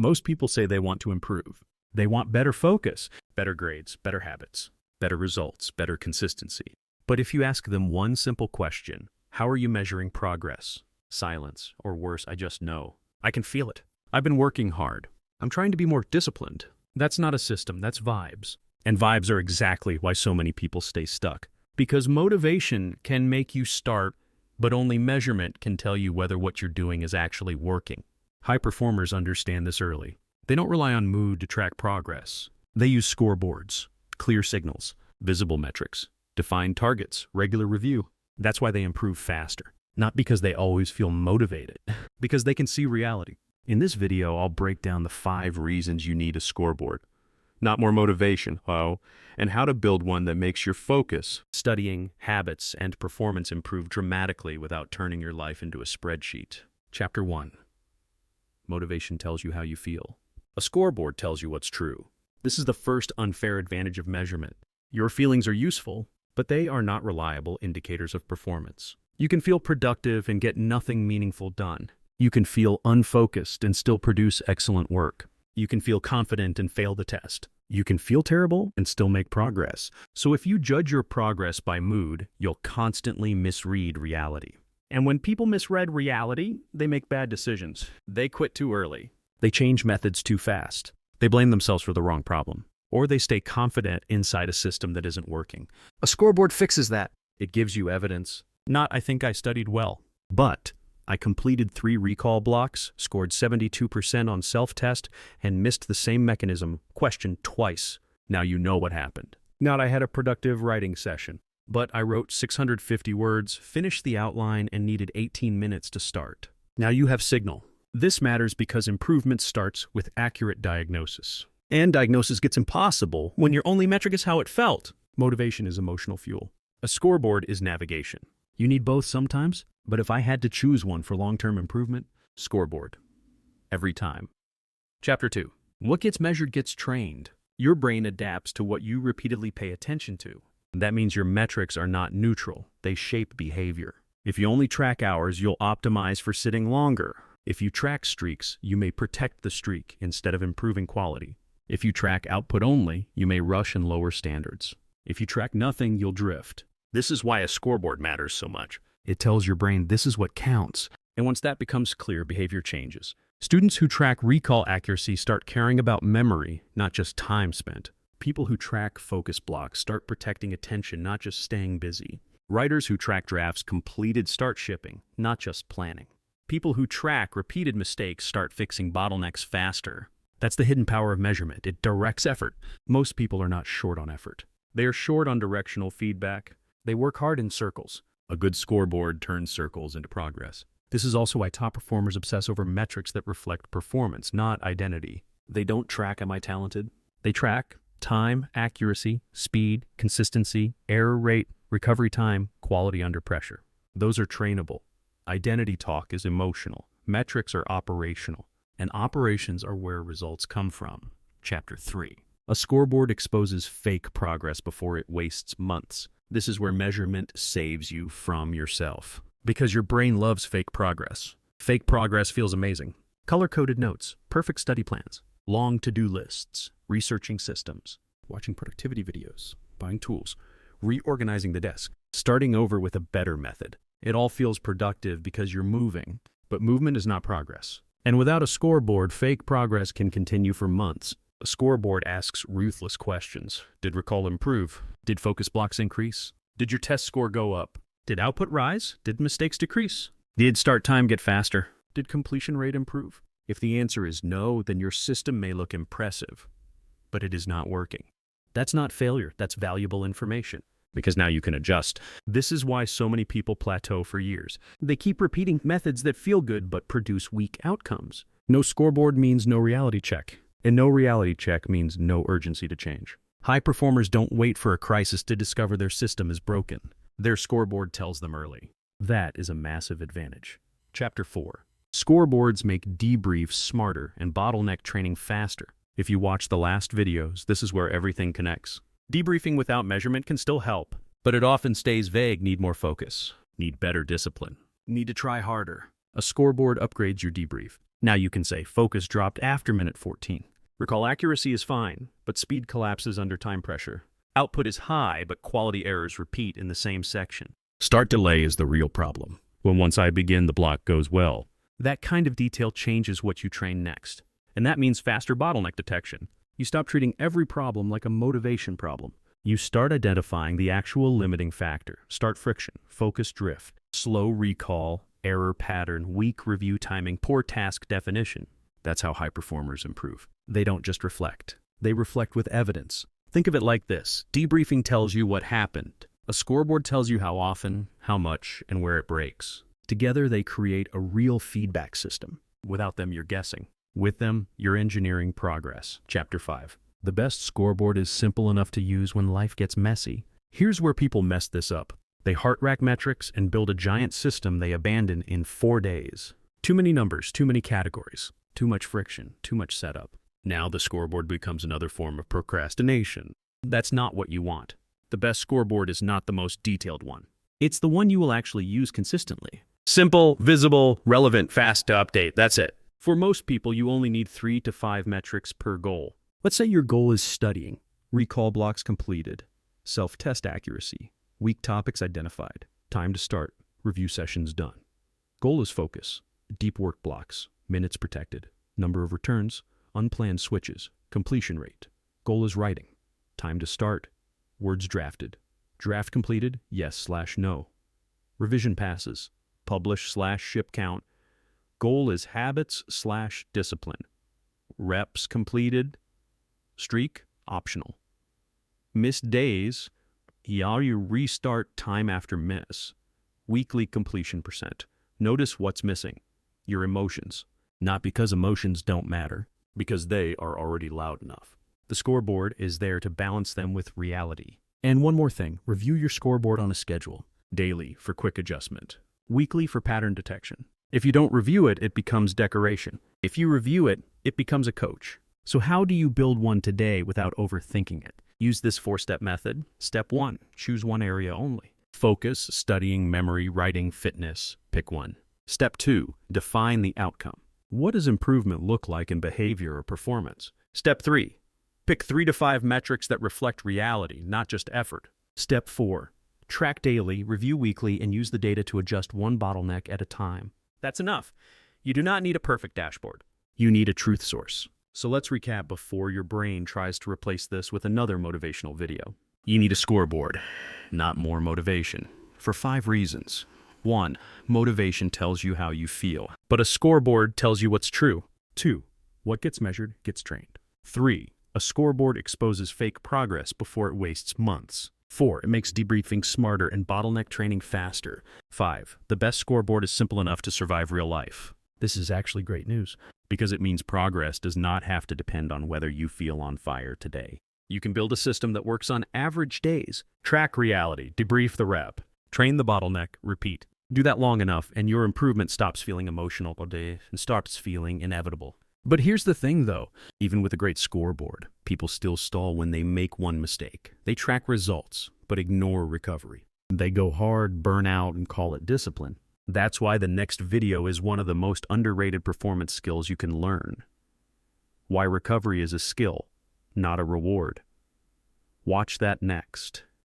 Most people say they want to improve. They want better focus, better grades, better habits, better results, better consistency. But if you ask them one simple question, how are you measuring progress? Silence, or worse, I just know. I can feel it. I've been working hard. I'm trying to be more disciplined. That's not a system, that's vibes. And vibes are exactly why so many people stay stuck. Because motivation can make you start, but only measurement can tell you whether what you're doing is actually working. High performers understand this early. They don't rely on mood to track progress. They use scoreboards, clear signals, visible metrics, defined targets, regular review. That's why they improve faster. Not because they always feel motivated, because they can see reality. In this video, I'll break down the 5 reasons you need a scoreboard. Not more motivation, and how to build one that makes your focus, studying, habits, and performance improve dramatically without turning your life into a spreadsheet. Chapter 1. Motivation tells you how you feel. A scoreboard tells you what's true. This is the first unfair advantage of measurement. Your feelings are useful, but they are not reliable indicators of performance. You can feel productive and get nothing meaningful done. You can feel unfocused and still produce excellent work. You can feel confident and fail the test. You can feel terrible and still make progress. So if you judge your progress by mood, you'll constantly misread reality. And when people misread reality, they make bad decisions. They quit too early. They change methods too fast. They blame themselves for the wrong problem. Or they stay confident inside a system that isn't working. A scoreboard fixes that. It gives you evidence. Not, I think I studied well, but I completed 3 recall blocks, scored 72% on self-test, and missed the same mechanism question twice. Now you know what happened. Not I had a productive writing session, but I wrote 650 words, finished the outline, and needed 18 minutes to start. Now you have signal. This matters because improvement starts with accurate diagnosis. And diagnosis gets impossible when your only metric is how it felt. Motivation is emotional fuel. A scoreboard is navigation. You need both sometimes, but if I had to choose one for long-term improvement, scoreboard. Every time. Chapter 2. What gets measured gets trained. Your brain adapts to what you repeatedly pay attention to. That means your metrics are not neutral. They shape behavior. If you only track hours, you'll optimize for sitting longer. If you track streaks, you may protect the streak instead of improving quality. If you track output only, you may rush and lower standards. If you track nothing, you'll drift. This is why a scoreboard matters so much. It tells your brain this is what counts. And once that becomes clear, behavior changes. Students who track recall accuracy start caring about memory, not just time spent. People who track focus blocks start protecting attention, not just staying busy. Writers who track drafts completed start shipping, not just planning. People who track repeated mistakes start fixing bottlenecks faster. That's the hidden power of measurement. It directs effort. Most people are not short on effort. They are short on directional feedback. They work hard in circles. A good scoreboard turns circles into progress. This is also why top performers obsess over metrics that reflect performance, not identity. They don't track, am I talented? They track time, accuracy, speed, consistency, error rate, recovery time, quality under pressure. Those are trainable. Identity talk is emotional. Metrics are operational. And operations are where results come from. Chapter 3. A scoreboard exposes fake progress before it wastes months. This is where measurement saves you from yourself. Because your brain loves fake progress. Fake progress feels amazing. Color-coded notes, perfect study plans, long to-do lists, researching systems, watching productivity videos, buying tools, reorganizing the desk, starting over with a better method. It all feels productive because you're moving, but movement is not progress. And without a scoreboard, fake progress can continue for months. A scoreboard asks ruthless questions. Did recall improve? Did focus blocks increase? Did your test score go up? Did output rise? Did mistakes decrease? Did start time get faster? Did completion rate improve? If the answer is no, then your system may look impressive, but it is not working. That's not failure, that's valuable information, because now you can adjust. This is why so many people plateau for years. They keep repeating methods that feel good but produce weak outcomes. No scoreboard means no reality check. And no reality check means no urgency to change. High performers don't wait for a crisis to discover their system is broken. Their scoreboard tells them early. That is a massive advantage. Chapter 4. Scoreboards make debriefs smarter and bottleneck training faster. If you watch the last videos, this is where everything connects. Debriefing without measurement can still help, but it often stays vague. Need more focus. Need better discipline. Need to try harder. A scoreboard upgrades your debrief. Now you can say focus dropped after minute 14. Recall accuracy is fine, but speed collapses under time pressure. Output is high, but quality errors repeat in the same section. Start delay is the real problem. When once I begin, the block goes well. That kind of detail changes what you train next. And that means faster bottleneck detection. You stop treating every problem like a motivation problem. You start identifying the actual limiting factor. Start friction, focus drift, slow recall, error pattern, weak review timing, poor task definition. That's how high performers improve. They don't just reflect. They reflect with evidence. Think of it like this. Debriefing tells you what happened. A scoreboard tells you how often, how much, and where it breaks. Together, they create a real feedback system. Without them, you're guessing. With them, you're engineering progress. Chapter 5. The best scoreboard is simple enough to use when life gets messy. Here's where people mess this up. They heart rack metrics and build a giant system they abandon in 4 days. Too many numbers, too many categories, too much friction, too much setup. Now the scoreboard becomes another form of procrastination. That's not what you want. The best scoreboard is not the most detailed one. It's the one you will actually use consistently. Simple, visible, relevant, fast to update. That's it. For most people, you only need 3 to 5 metrics per goal. Let's say your goal is studying, recall blocks completed, self-test accuracy, weak topics identified, time to start, review sessions done. Goal is focus, deep work blocks, minutes protected, number of returns, unplanned switches, completion rate. Goal is writing, time to start, words drafted, draft completed, yes/no. Revision passes, publish/ship count. Goal is habits/discipline. Reps completed, streak optional. Missed days, how you restart time after miss. Weekly completion percent. Notice what's missing. Your emotions. Not because emotions don't matter, because they are already loud enough. The scoreboard is there to balance them with reality. And one more thing, review your scoreboard on a schedule. Daily for quick adjustment. Weekly for pattern detection. If you don't review it, it becomes decoration. If you review it, it becomes a coach. So how do you build one today without overthinking it? Use this 4-step method. Step 1, choose one area only. Focus, studying, memory, writing, fitness. Pick one. Step 2, define the outcome. What does improvement look like in behavior or performance? Step 3, pick 3 to 5 metrics that reflect reality, not just effort. Step 4, track daily, review weekly, and use the data to adjust one bottleneck at a time. That's enough. You do not need a perfect dashboard. You need a truth source. So let's recap before your brain tries to replace this with another motivational video. You need a scoreboard, not more motivation, for 5 reasons. 1, motivation tells you how you feel, but a scoreboard tells you what's true. 2, what gets measured gets trained. 3, a scoreboard exposes fake progress before it wastes months. 4, it makes debriefing smarter and bottleneck training faster. 5, the best scoreboard is simple enough to survive real life. This is actually great news, because it means progress does not have to depend on whether you feel on fire today. You can build a system that works on average days. Track reality, debrief the rep, train the bottleneck, repeat. Do that long enough and your improvement stops feeling emotional all day and starts feeling inevitable. But here's the thing though, even with a great scoreboard, people still stall when they make one mistake. They track results, but ignore recovery. They go hard, burn out, and call it discipline. That's why the next video is one of the most underrated performance skills you can learn. Why recovery is a skill, not a reward. Watch that next.